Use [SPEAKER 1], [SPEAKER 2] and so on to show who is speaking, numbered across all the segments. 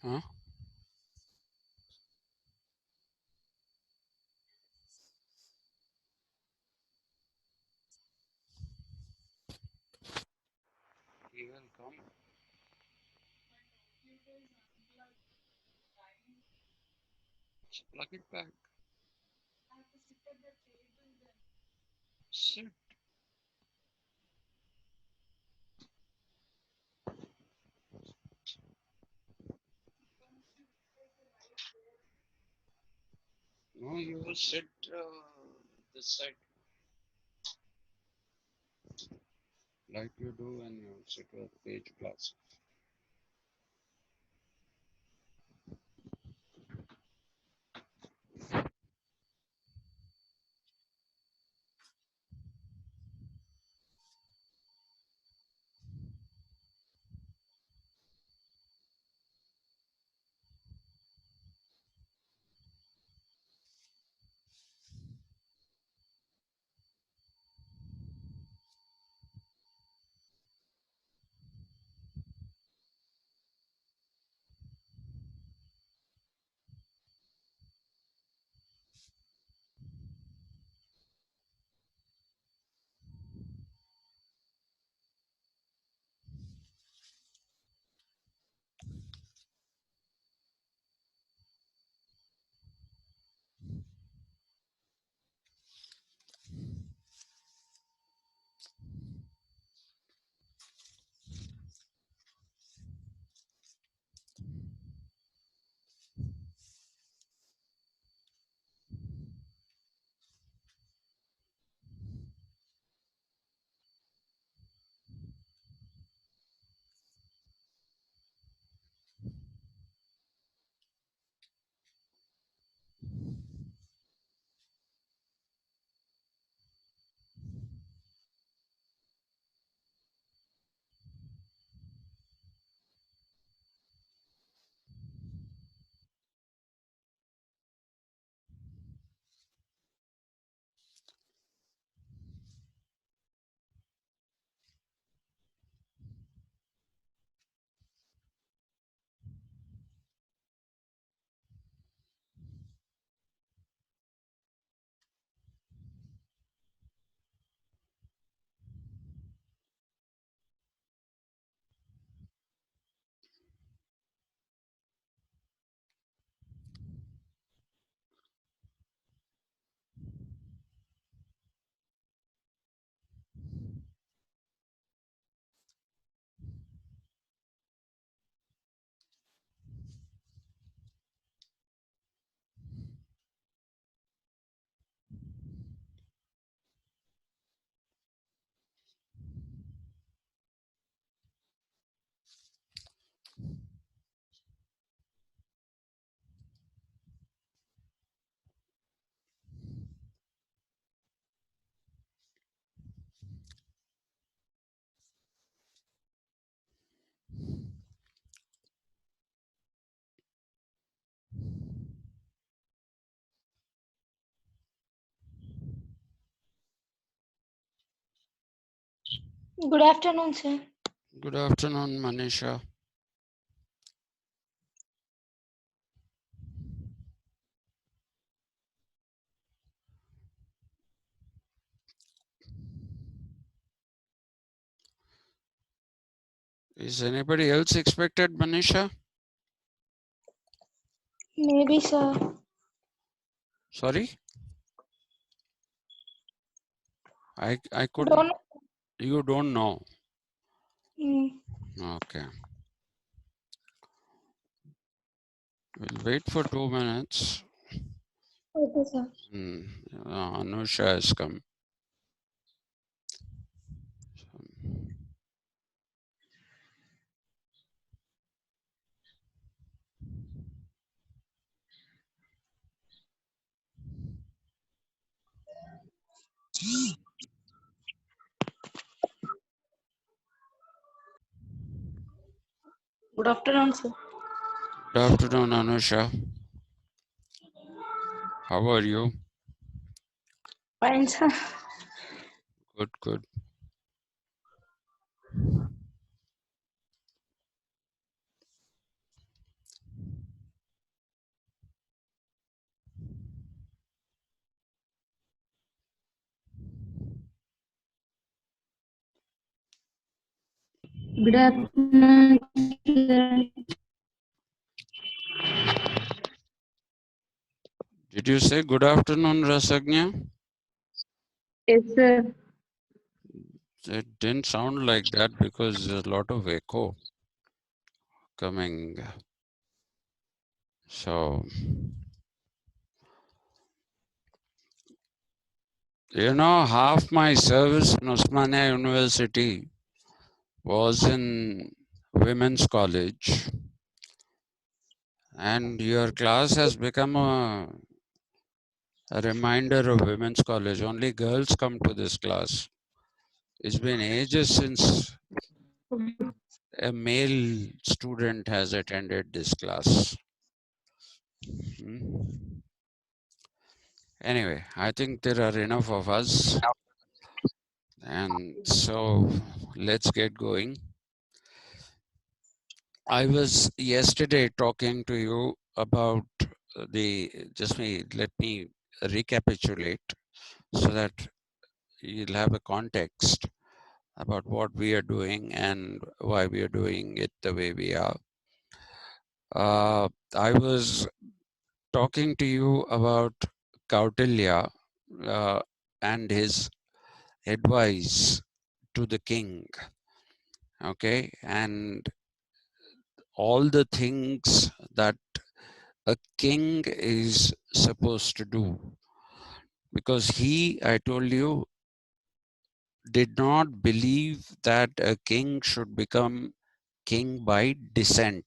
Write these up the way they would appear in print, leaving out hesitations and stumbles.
[SPEAKER 1] Huh? He will come. Just plug it back. Sit. No, you sit this side like you do when you sit with page class.
[SPEAKER 2] Good afternoon, sir.
[SPEAKER 1] Good afternoon, Manisha. Is anybody else expected, Manisha?
[SPEAKER 2] Maybe, sir.
[SPEAKER 1] Sorry? I couldn't.
[SPEAKER 2] Don't.
[SPEAKER 1] You don't know.
[SPEAKER 2] Mm,
[SPEAKER 1] Okay. We'll wait for 2 minutes.
[SPEAKER 2] okay, sir.
[SPEAKER 1] Anusha has come.
[SPEAKER 2] Good afternoon, sir.
[SPEAKER 1] Good afternoon, Anusha. How are you?
[SPEAKER 2] Fine, sir.
[SPEAKER 1] Good, good.
[SPEAKER 2] Good afternoon, children.
[SPEAKER 1] Did you say good afternoon, Rasagna?
[SPEAKER 2] Yes, sir.
[SPEAKER 1] It didn't sound like that because there's a lot of echo coming. So, you know, half my service in Osmania University was in women's college, and your class has become a reminder of women's college. Only girls come to this class. It's been ages since a male student has attended this class. Hmm. Anyway, I think there are enough of us, and so let's get going. I was yesterday talking to you about let me recapitulate so that you'll have a context about what we are doing and why we are doing it the way we are. I was talking to you about Kautilya and his advice to the king, okay, and all the things that a king is supposed to do, because he, I told you, did not believe that a king should become king by descent,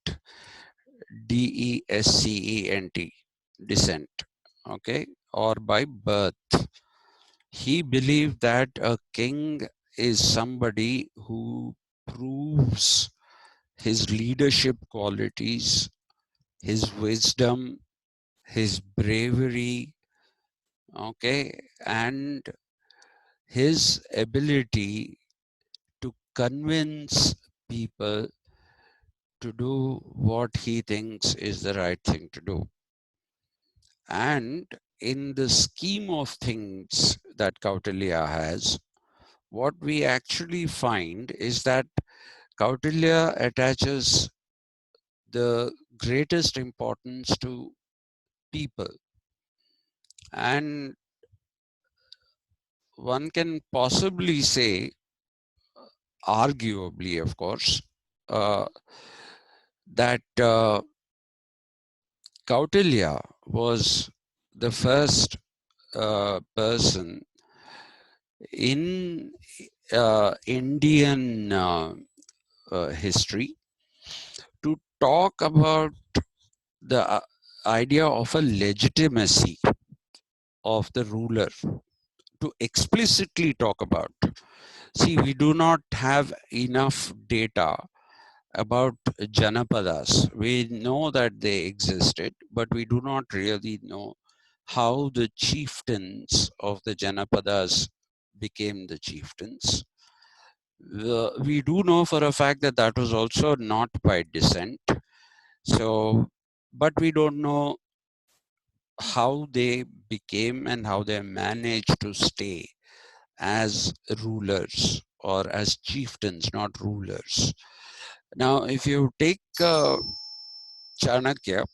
[SPEAKER 1] descent, descent, okay, or by birth. He believed that a king is somebody who proves his leadership qualities, his wisdom, his bravery, okay, and his ability to convince people to do what he thinks is the right thing to do. And in the scheme of things that Kautilya has, what we actually find is that Kautilya attaches the greatest importance to people. And one can possibly say, arguably, of course, uh, that Kautilya was the first person in Indian history to talk about the idea of a legitimacy of the ruler, to explicitly talk about. See, we do not have enough data about Janapadas. We know that they existed, but we do not really know how the chieftains of the Janapadas became the chieftains. We do know for a fact that that was also not by descent. So, but we don't know how they became and how they managed to stay as rulers or as chieftains, not rulers. Now, if you take Chanakya,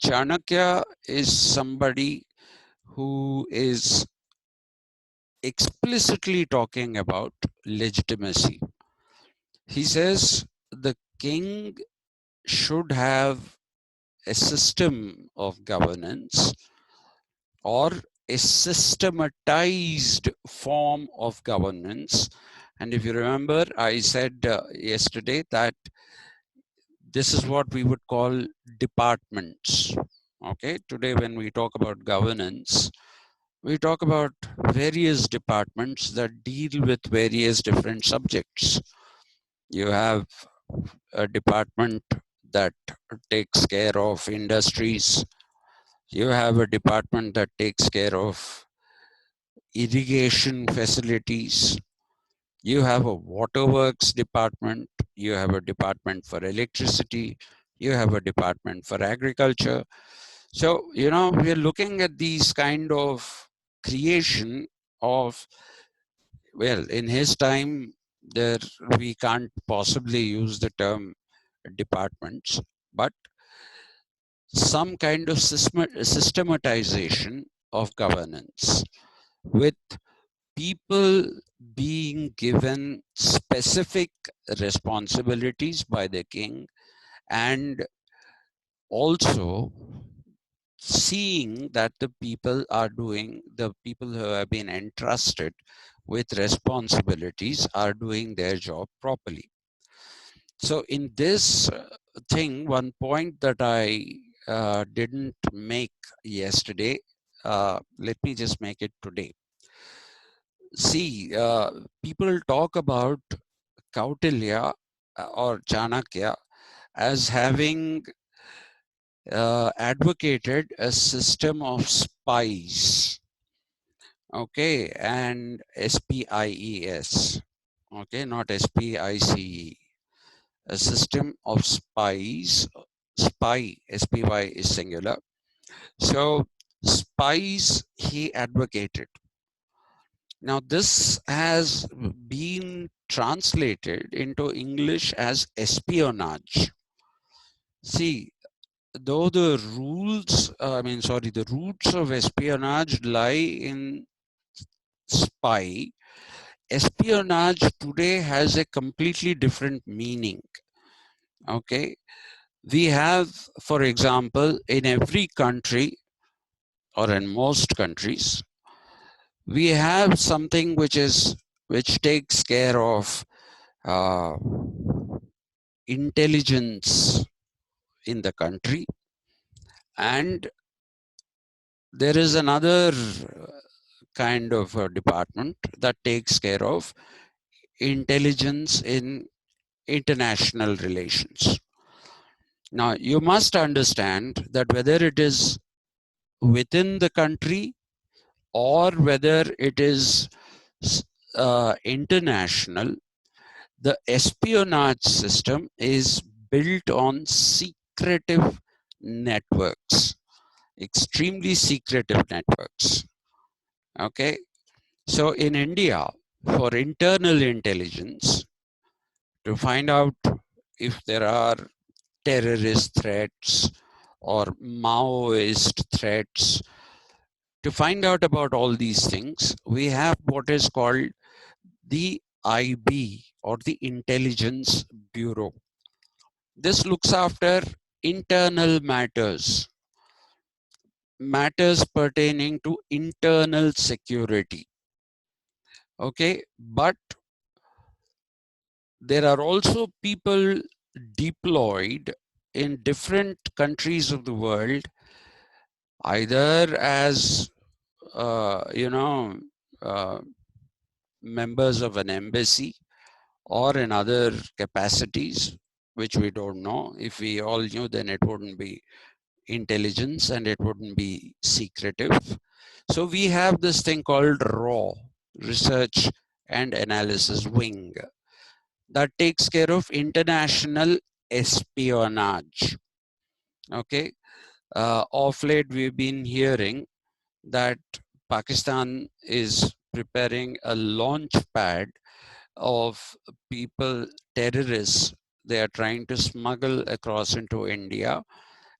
[SPEAKER 1] Chanakya is somebody who is explicitly talking about legitimacy. He says the king should have a system of governance or a systematized form of governance. And if you remember, I said yesterday that this is what we would call departments. Okay, today when we talk about governance, we talk about various departments that deal with various different subjects. You have a department that takes care of industries. You have a department that takes care of irrigation facilities. You have a waterworks department. You have a department for electricity. You have a department for agriculture. So, you know, we're looking at these kind of creation of, well, in his time, There, we can't possibly use the term departments, but some kind of systematization of governance with people being given specific responsibilities by the king, and also seeing that the people who have been entrusted with responsibilities are doing their job properly. So in this thing, one point that I didn't make yesterday, let me just make it today. See, people talk about Kautilya or Chanakya as having advocated a system of spies, okay, and SPIES, okay, not SPICE, a system of spies. Spy, SPY is singular. So spies he advocated. Now this has been translated into English as espionage. See, though the rules, the roots of espionage lie in spy, espionage today has a completely different meaning. Okay. We have, for example, in every country or in most countries, we have something which takes care of uh, intelligence in the country, and there is another kind of a department that takes care of intelligence in international relations. Now, you must understand that whether it is within the country or whether it is international, the espionage system is built on secretive networks, extremely secretive networks. Okay. So in India, for internal intelligence, to find out if there are terrorist threats or Maoist threats, to find out about all these things, we have what is called the IB, or the Intelligence Bureau. This looks after internal matters pertaining to internal security. Okay, but there are also people deployed in different countries of the world, either as uh, members of an embassy or in other capacities, which we don't know. If we all knew, then it wouldn't be intelligence and it wouldn't be secretive. So we have this thing called RAW, Research and Analysis Wing, that takes care of international espionage. Okay. Of late, we've been hearing that Pakistan is preparing a launch pad of people, terrorists, they are trying to smuggle across into India,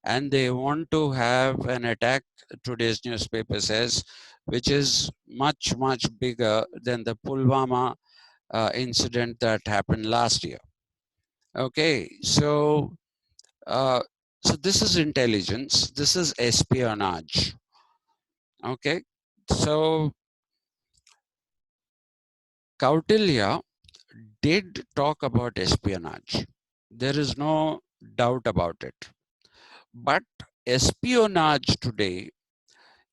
[SPEAKER 1] and they want to have an attack, today's newspaper says, which is much, much bigger than the Pulwama incident that happened last year. Okay, uh, so this is intelligence, this is espionage. Okay, so Kautilya did talk about espionage. There is no doubt about it. But espionage today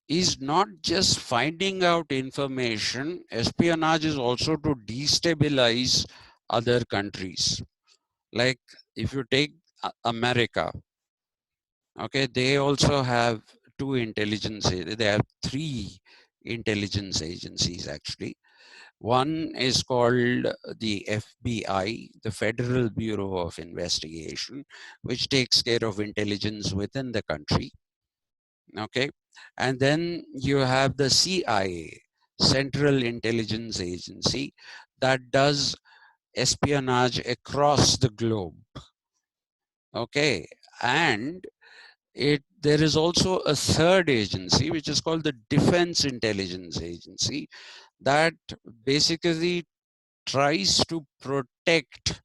[SPEAKER 1] is not just finding out information, espionage is also to destabilize other countries. Like if you take America, okay, they also have they have three intelligence agencies actually. One is called the FBI, the Federal Bureau of Investigation, which takes care of intelligence within the country. Okay. And then you have the CIA, Central Intelligence Agency, that does espionage across the globe. Okay, and there is also a third agency which is called the Defense Intelligence Agency that basically tries to protect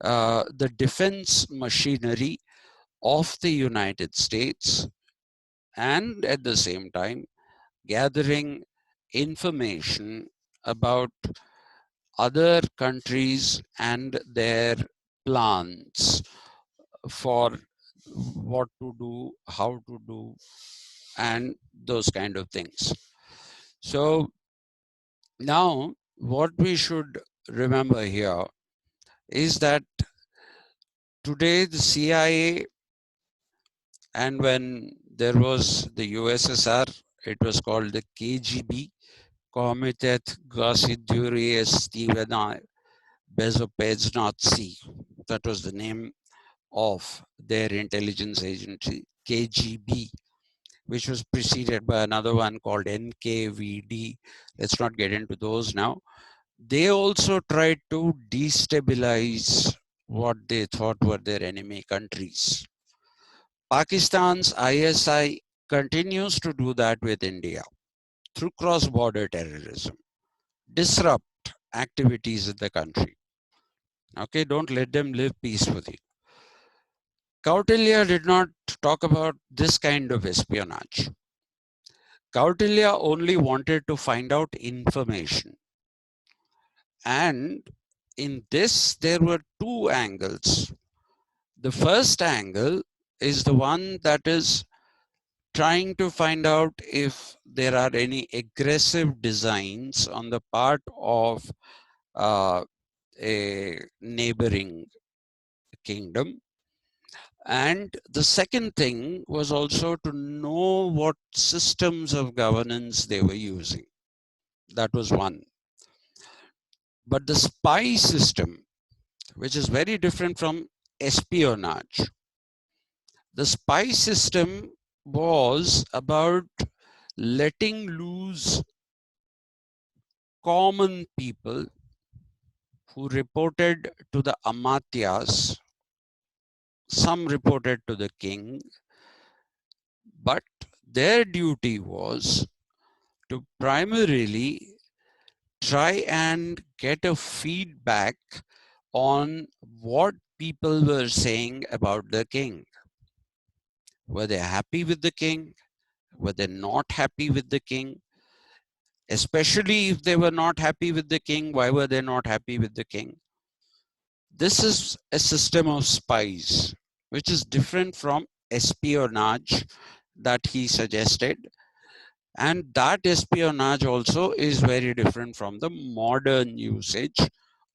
[SPEAKER 1] the defense machinery of the United States, and at the same time gathering information about other countries and their plans for what to do, how to do, and those kind of things. So now what we should remember here is that today the CIA, and when there was the USSR, it was called the KGB, Komitet Gasidurie Stevena Bezopedznazi. That was the name of their intelligence agency, KGB, which was preceded by another one called NKVD. Let's not get into those now. They also tried to destabilize what they thought were their enemy countries. Pakistan's ISI continues to do that with India through cross-border terrorism, disrupt activities in the country. Okay, don't let them live peacefully. Kautilya did not talk about this kind of espionage. Kautilya only wanted to find out information. And in this, there were two angles. The first angle is the one that is trying to find out if there are any aggressive designs on the part of a neighboring kingdom. And the second thing was also to know what systems of governance they were using. That was one. But the spy system, which is very different from espionage, the spy system was about letting loose common people who reported to the Amatyas. Some reported to the king, but their duty was to primarily try and get a feedback on what people were saying about the king. Were they happy with the king? Were they not happy with the king? Especially if they were not happy with the king, why were they not happy with the king? This is a system of spies, which is different from espionage that he suggested. And that espionage also is very different from the modern usage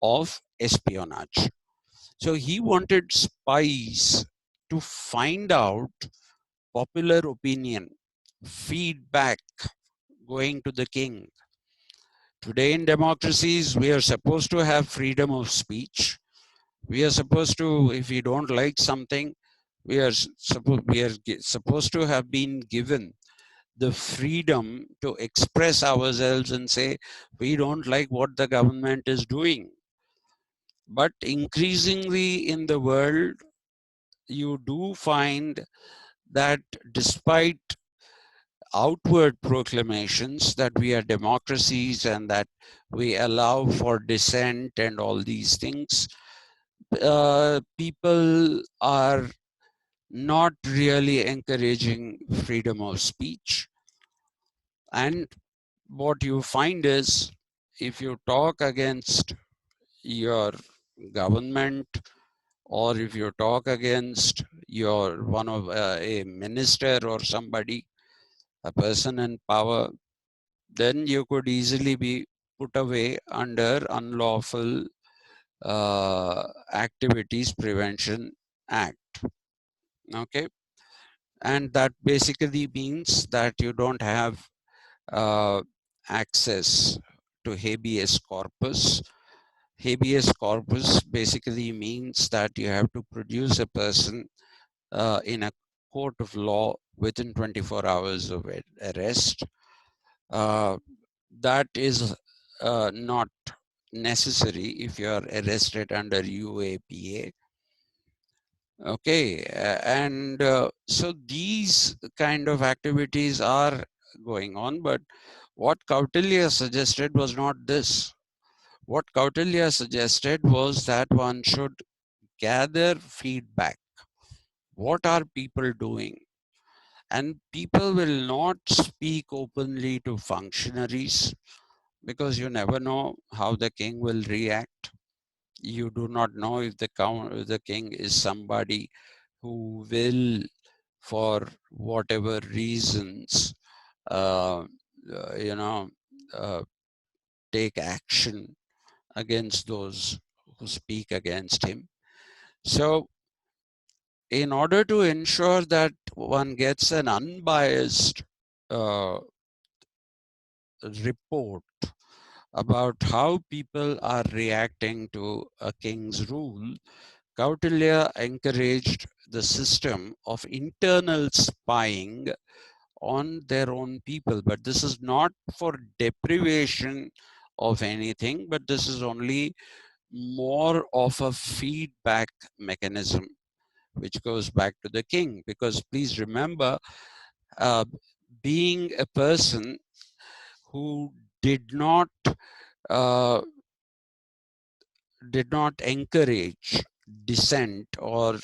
[SPEAKER 1] of espionage. So he wanted spies to find out popular opinion, feedback going to the king. Today in democracies, we are supposed to have freedom of speech. We are supposed to, if we don't like something, we are supposed to have been given the freedom to express ourselves and say, we don't like what the government is doing. But increasingly in the world, you do find that despite outward proclamations that we are democracies and that we allow for dissent and all these things, people are not really encouraging freedom of speech. And what you find is, if you talk against your government, or if you talk against your one of a minister or somebody, a person in power, then you could easily be put away under unlawful activities prevention act. Okay, and that basically means that you don't have access to habeas corpus. Habeas corpus basically means that you have to produce a person in a court of law within 24 hours of arrest. That is not necessary if you are arrested under UAPA. Okay, and so these kind of activities are going on, but what Kautilya suggested was not this. What Kautilya suggested was that one should gather feedback. What are people doing? And people will not speak openly to functionaries because you never know how the king will react. You do not know if the king is somebody who will, for whatever reasons, uh, you know, uh, take action against those who speak against him. So, in order to ensure that one gets an unbiased uh, report about how people are reacting to a king's rule, Kautilya encouraged the system of internal spying on their own people. But this is not for deprivation of anything, but this is only more of a feedback mechanism, which goes back to the king. Because please remember, uh, being a person who did not uh, encourage descent or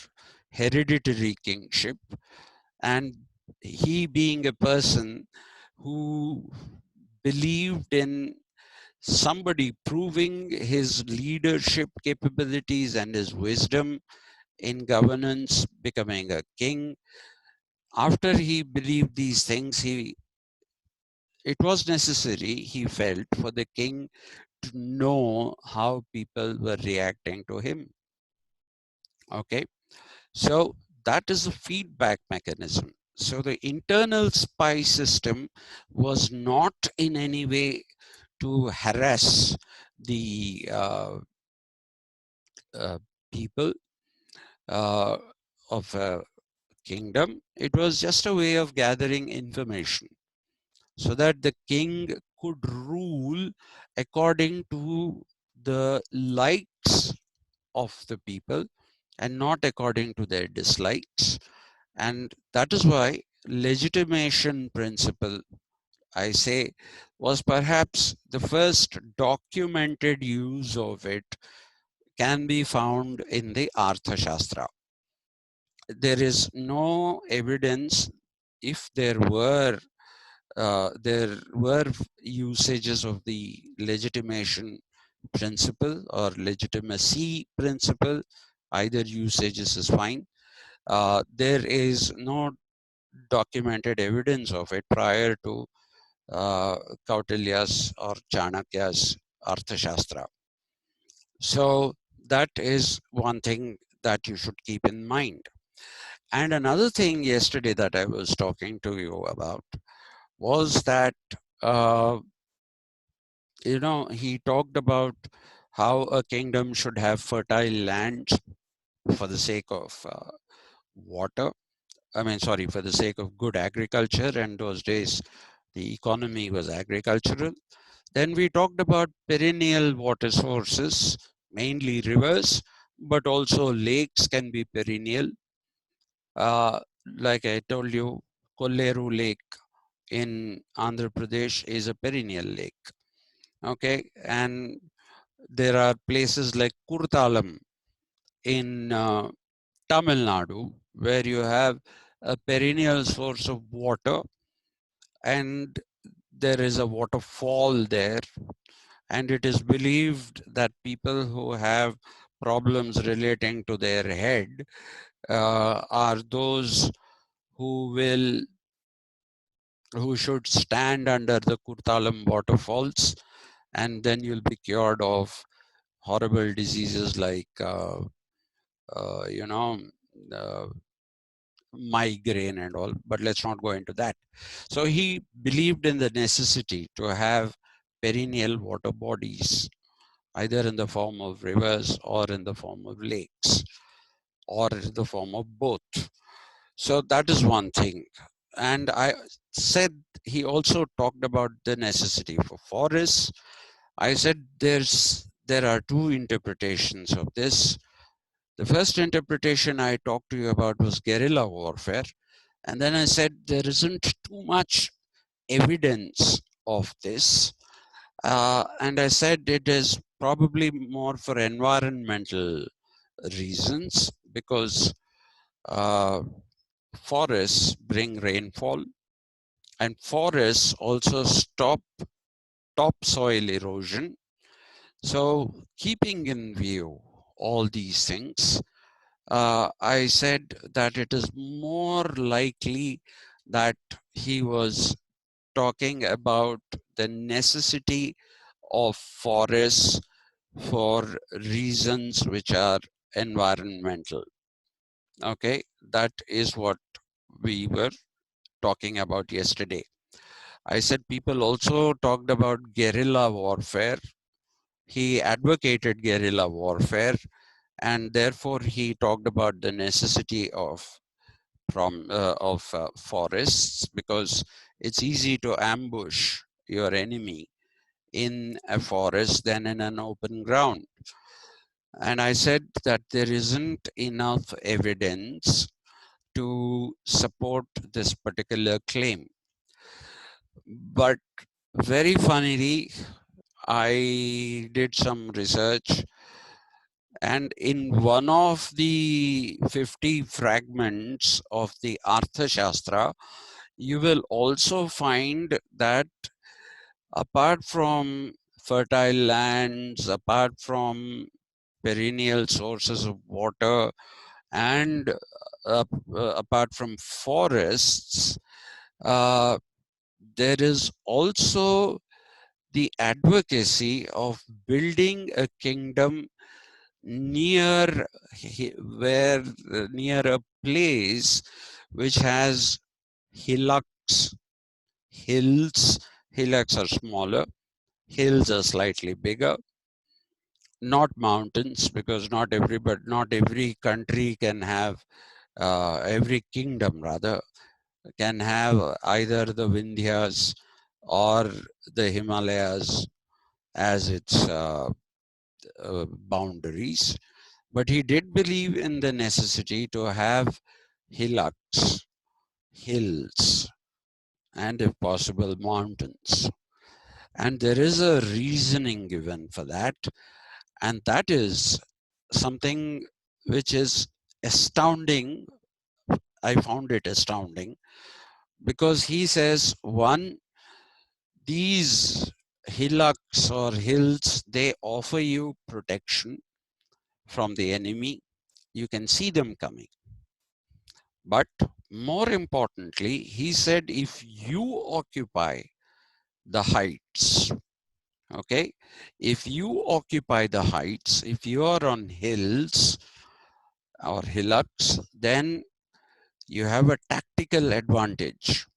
[SPEAKER 1] hereditary kingship, and he being a person who believed in somebody proving his leadership capabilities and his wisdom in governance, becoming a king. After he believed these things, it was necessary, he felt, for the king to know how people were reacting to him. Okay, so that is a feedback mechanism. So the internal spy system was not in any way to harass the uh, people uh, of a kingdom. It was just a way of gathering information so that the king could rule according to the likes of the people and not according to their dislikes. And that is why legitimation principle, I say, was perhaps the first documented use of it, can be found in the Arthashastra. There is no evidence if there were usages of the legitimation principle or legitimacy principle. Either usages is fine. There is no documented evidence of it prior to Kautilya's or Chanakya's Arthashastra. So that is one thing that you should keep in mind. And another thing yesterday that I was talking to you about was that, uh, he talked about how a kingdom should have fertile lands for the sake of water. For the sake of good agriculture. And those days, the economy was agricultural. Then we talked about perennial water sources, mainly rivers, but also lakes can be perennial. Like I told you, Kolleru Lake in Andhra Pradesh is a perennial lake. Okay, and there are places like Kurtalam in Tamil Nadu where you have a perennial source of water, and there is a waterfall there, and it is believed that people who have problems relating to their head are those who should stand under the Kurtalam waterfalls, and then you'll be cured of horrible diseases like uh, you know uh, migraine and all, but let's not go into that. So he believed in the necessity to have perennial water bodies, either in the form of rivers or in the form of lakes or in the form of both. So that is one thing. And I said he also talked about the necessity for forests. I said there's there are two interpretations of this. The first interpretation I talked to you about was guerrilla warfare. And then I said there isn't too much evidence of this. And I said it is probably more for environmental reasons because uh, forests bring rainfall and forests also stop topsoil erosion. So, keeping in view all these things, I said that it is more likely that he was talking about the necessity of forests for reasons which are environmental. Okay, that is what we were talking about yesterday. I said people also talked about guerrilla warfare. He advocated guerrilla warfare, and therefore he talked about the necessity of forests because it's easy to ambush your enemy in a forest than in an open ground. And I said that there isn't enough evidence to support this particular claim. But very funnily, I did some research, and in one of the 50 fragments of the Arthashastra, you will also find that apart from fertile lands, apart from perennial sources of water, and apart from forests, uh, there is also the advocacy of building a kingdom near where near a place which has hillocks, hills. Hillocks are smaller, hills are slightly bigger, not mountains, because not every country can have every kingdom rather can have either the Vindhyas or the Himalayas as its boundaries. But he did believe in the necessity to have hillocks, hills, and if possible, mountains. And there is a reasoning given for that, and that is something which is astounding. I found it astounding because he says, one, these hillocks or hills, they offer you protection from the enemy. You can see them coming. But more importantly, he said, if you occupy the heights, okay, if you occupy the heights, if you are on hills or hillocks, then you have a tactical advantage.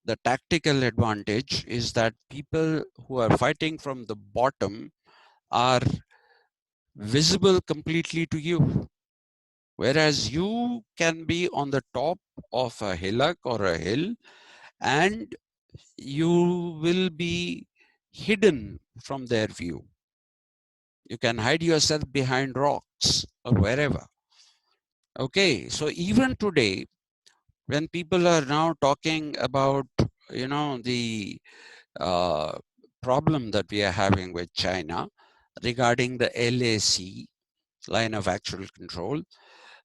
[SPEAKER 1] The tactical advantage is that people who are fighting from the bottom are visible completely to you, whereas you can be on the top of a hillock or a hill and you will be hidden from their view. You can hide yourself behind rocks or wherever. Okay, so even today, when people are now talking about, the uh, problem that we are having with China regarding the LAC, line of actual control,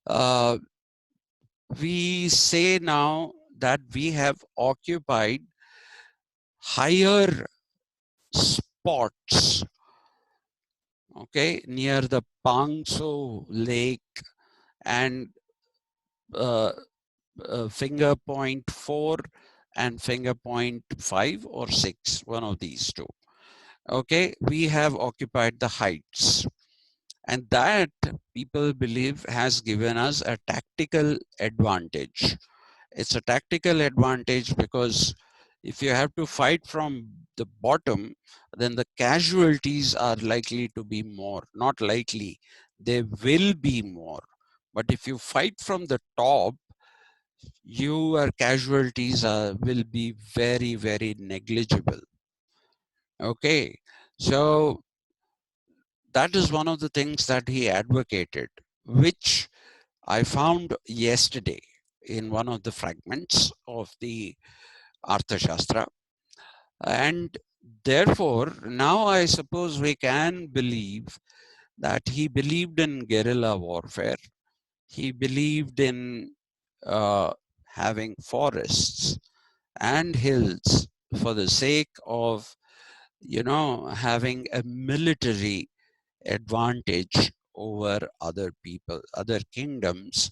[SPEAKER 1] uh, we say now that we have occupied higher spots, okay, near the Pangso Lake and uh, finger point 4 and finger point 5 or 6, one of these two. Okay, we have occupied the heights. And that, people believe, has given us a tactical advantage. It's a tactical advantage because if you have to fight from the bottom, then the casualties are likely to be more. Not likely, they will be more. But if you fight from the top, your casualties will be very, very negligible. Okay, so that is one of the things that he advocated, which I found yesterday in one of the fragments of the Arthashastra. And therefore, now I suppose we can believe that he believed in guerrilla warfare. He believed in uh, having forests and hills for the sake of, having a military advantage over other people, other kingdoms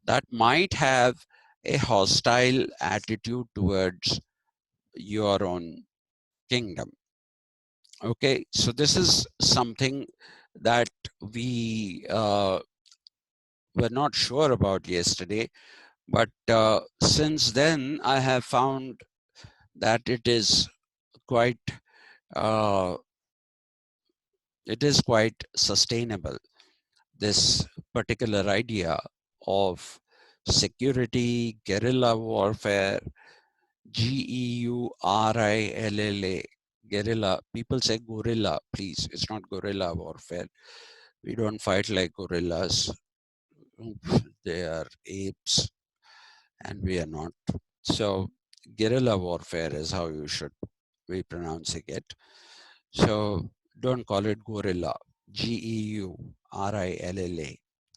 [SPEAKER 1] that might have a hostile attitude towards your own kingdom. Okay, so this is something that we were not sure about yesterday, but since then I have found that quite uh, it is quite sustainable. This particular idea of security, guerrilla warfare, Geurilla, guerrilla. People say gorilla, please. It's not guerrilla warfare. We don't fight like gorillas. They are apes, and we are not. So, guerrilla warfare is how you should be pronouncing it. So, don't call it gorilla. Geurilla,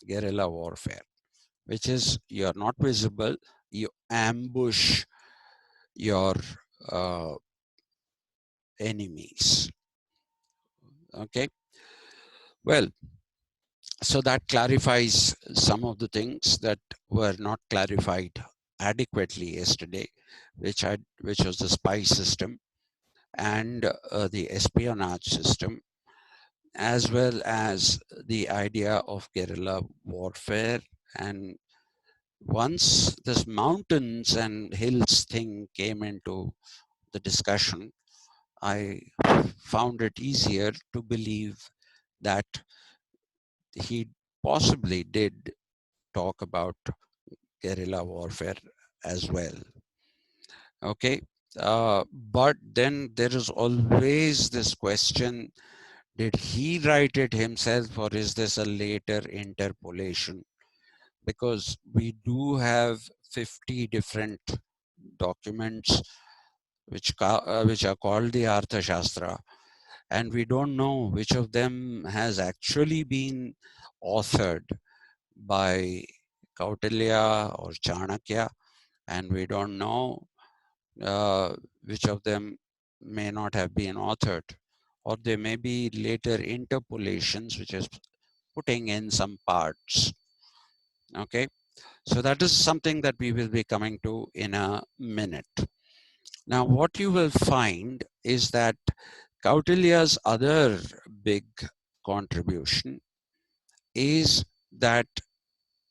[SPEAKER 1] guerrilla warfare, which is you're not visible, you ambush your uh, enemies. Okay, well, so that clarifies some of the things that were not clarified adequately yesterday, which was the spy system and the espionage system, as well as the idea of guerrilla warfare. And once this mountains and hills thing came into the discussion, I found it easier to believe that he possibly did talk about guerrilla warfare as well. Okay. But then there is always this question, did he write it himself or is this a later interpolation? Because we do have 50 different documents which are called the Arthashastra, and we don't know which of them has actually been authored by Kautilya or Chanakya, and we don't know which of them may not have been authored, or there may be later interpolations, which is putting in some parts. Okay, so that is something that we will be coming to in a minute. Now, what you will find is that Kautilya's other big contribution is that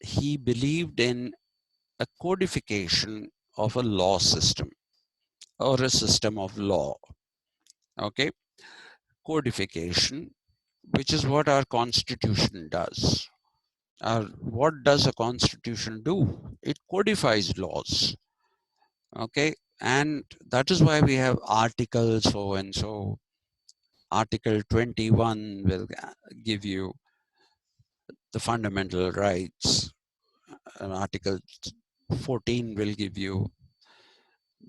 [SPEAKER 1] he believed in a codification of a law system or a system of law. Okay, codification, which is what our constitution does. What does a constitution do? It codifies laws. Okay, and that is why we have articles so and so. Article 21 will give you the fundamental rights. Article 14 will give you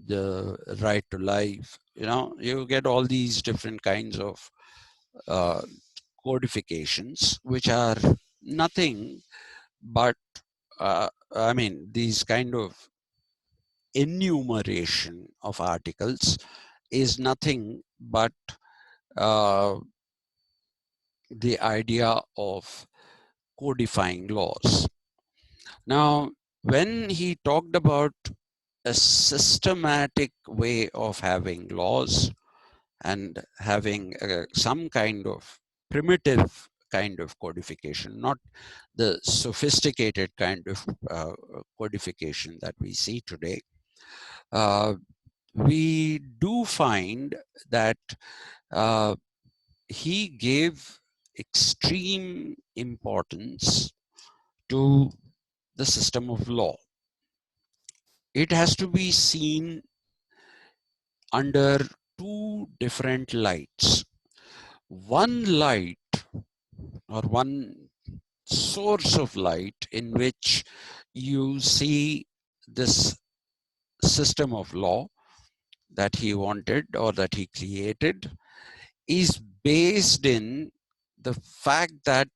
[SPEAKER 1] the right to life. You get all these different kinds of uh, codifications, which are nothing but, these kind of enumeration of articles is nothing but uh, the idea of codifying laws. Now, when he talked about a systematic way of having laws and having some kind of primitive kind of codification, not the sophisticated kind of codification that we see today, uh, we do find that uh, he gave extreme importance to the system of law. It has to be seen under two different lights. One light or one source of light in which you see this system of law that he wanted or that he created is based in the fact that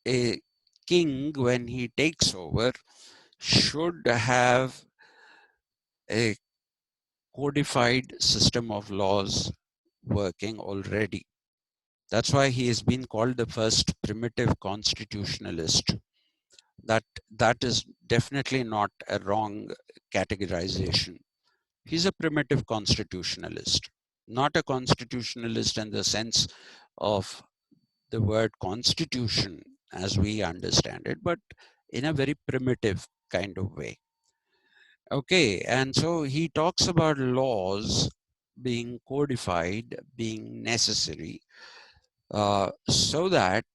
[SPEAKER 1] a king, when he takes over, should have a codified system of laws working already. That's why he has been called the first primitive constitutionalist. That is definitely not a wrong categorization. He's a primitive constitutionalist, not a constitutionalist in the sense of the word constitution as we understand it, but in a very primitive kind of way. Okay, and so he talks about laws being codified, being necessary, so that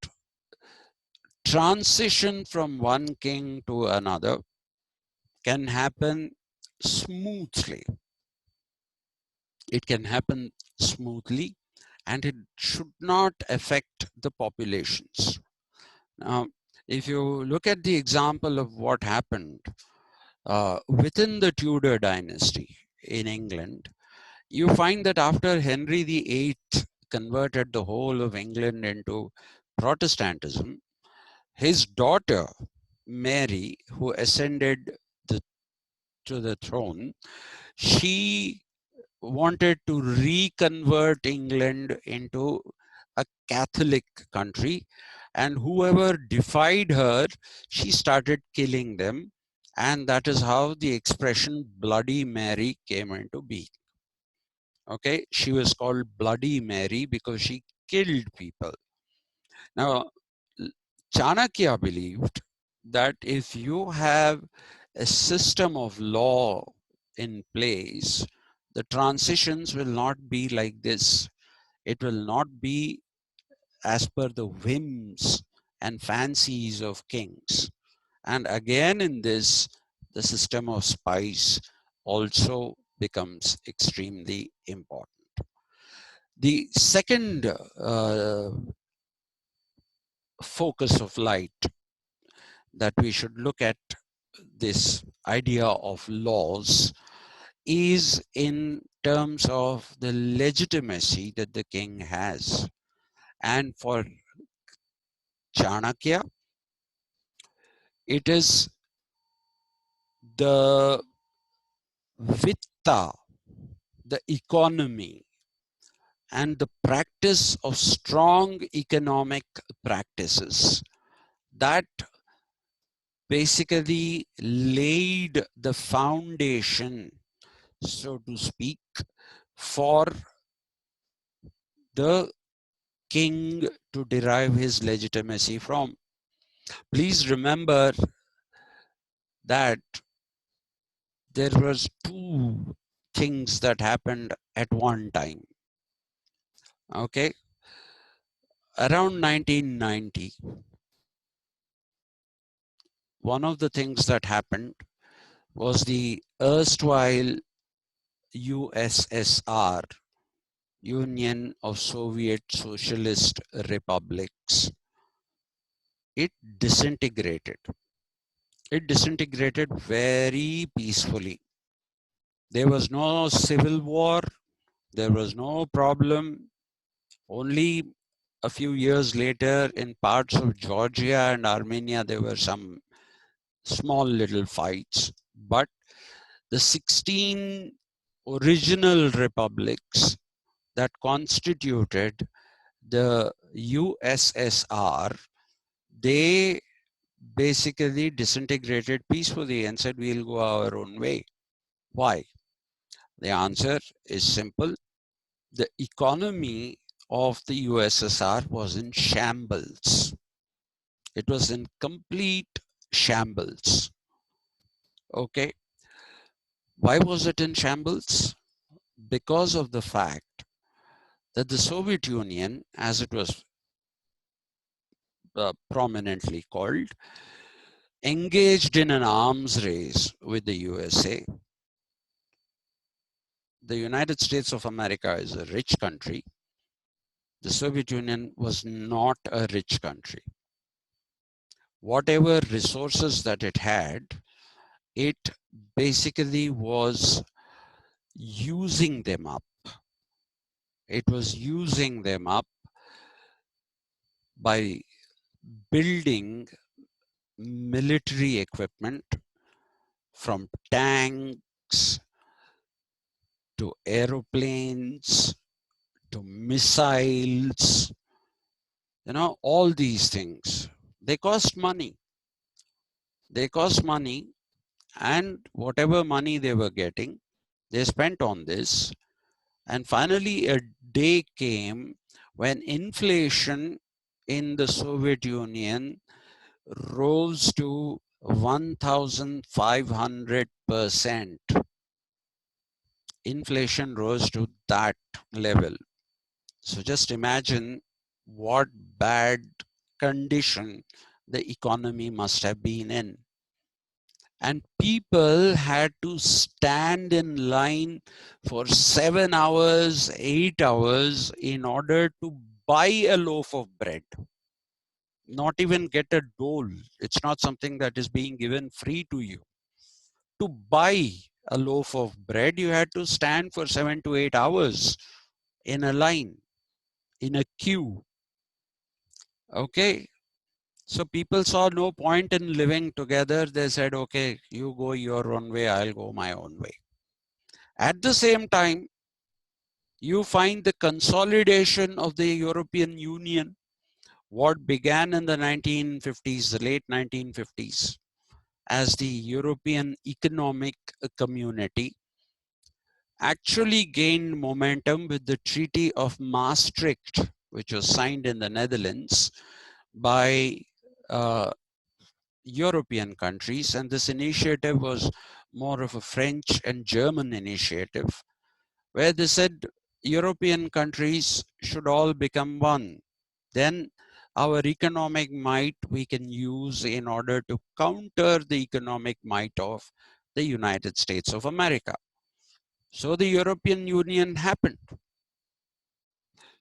[SPEAKER 1] transition from one king to another can happen smoothly. It can happen smoothly, and it should not affect the populations. Now, if you look at the example of what happened within the Tudor dynasty in England, you find that after Henry VIII converted the whole of England into Protestantism, his daughter, Mary, who ascended the, to the throne, she wanted to reconvert England into a Catholic country, and whoever defied her, she started killing them. And that is how the expression Bloody Mary came into being. Okay, she was called Bloody Mary because she killed people. Now, Chanakya believed that if you have a system of law in place, the transitions will not be like this. It will not be as per the whims and fancies of kings. And again, in this, the system of spies also becomes extremely important. The second focus of light that we should look at this idea of laws is in terms of the legitimacy that the king has. And for Chanakya, it is the vitta, the economy, and the practice of strong economic practices that basically laid the foundation, so to speak, for the king to derive his legitimacy from. Please remember that there was two things that happened at one time. Okay, around 1990, one of the things that happened was the erstwhile USSR, Union of Soviet Socialist Republics. It disintegrated. It disintegrated very peacefully. There was no civil war. There was no problem. Only a few years later, in parts of Georgia and Armenia, there were some small little fights. But the 16 original republics that constituted the USSR, they basically disintegrated peacefully and said, we'll go our own way. Why? The answer is simple. The economy of the USSR was in shambles. It was in complete shambles. Okay. Why was it in shambles? Because of the fact that the Soviet Union, as it was prominently called, engaged in an arms race with the USA. The United States of America is a rich country. the Soviet Union was not a rich country. Whatever resources that it had, it basically was using them up. It was using them up by building military equipment from tanks to aeroplanes to missiles, all these things. They cost money. They cost money, and whatever money they were getting, they spent on this. And finally, a day came when inflation in the Soviet Union rose to 1,500%. Inflation rose to that level. So just imagine what bad condition the economy must have been in. And people had to stand in line for 7 hours, 8 hours in order to buy a loaf of bread. Not even get a dole. It's not something that is being given free to you. To buy a loaf of bread, you had to stand for 7 to 8 hours in a line, in a queue. Okay. So people saw no point in living together. They said, okay, you go your own way, I'll go my own way. At the same time, you find the consolidation of the European Union, what began in the 1950s, the late 1950s, as the European Economic Community, actually gained momentum with the Treaty of Maastricht, which was signed in the Netherlands by European countries. And this initiative was more of a French and German initiative, where they said European countries should all become one. Then our economic might we can use in order to counter the economic might of the United States of America. So the European Union happened.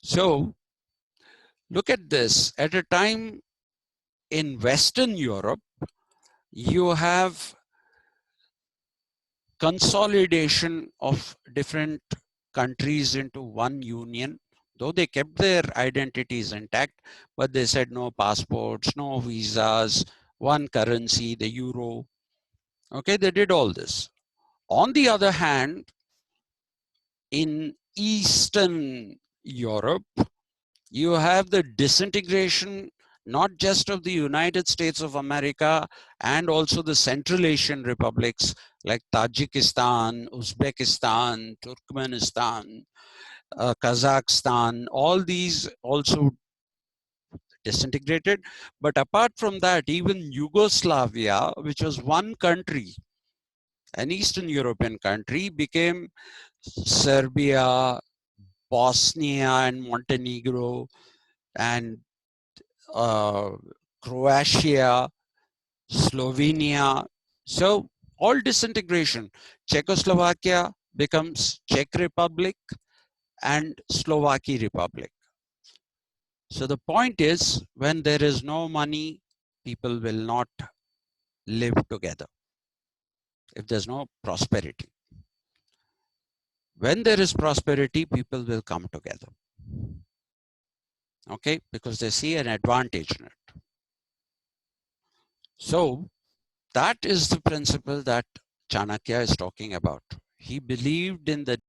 [SPEAKER 1] So look at this. At a time in Western Europe, you have consolidation of different countries into one union, though they kept their identities intact, but they said no passports, no visas, one currency, the euro. Okay, they did all this. On the other hand, in Eastern Europe, you have the disintegration not just of the United States of America and also the Central Asian republics like Tajikistan, Uzbekistan, Turkmenistan, Kazakhstan, all these also disintegrated. But apart from that, even Yugoslavia, which was one country, an Eastern European country, became Serbia, Bosnia and Montenegro, and Croatia, Slovenia. So all disintegration. Czechoslovakia becomes Czech Republic and Slovaki Republic. So the point is, when there is no money, people will not live together. If there's no prosperity. When there is prosperity, people will come together. Okay, because they see an advantage in it. So that is the principle that Chanakya is talking about. He believed in the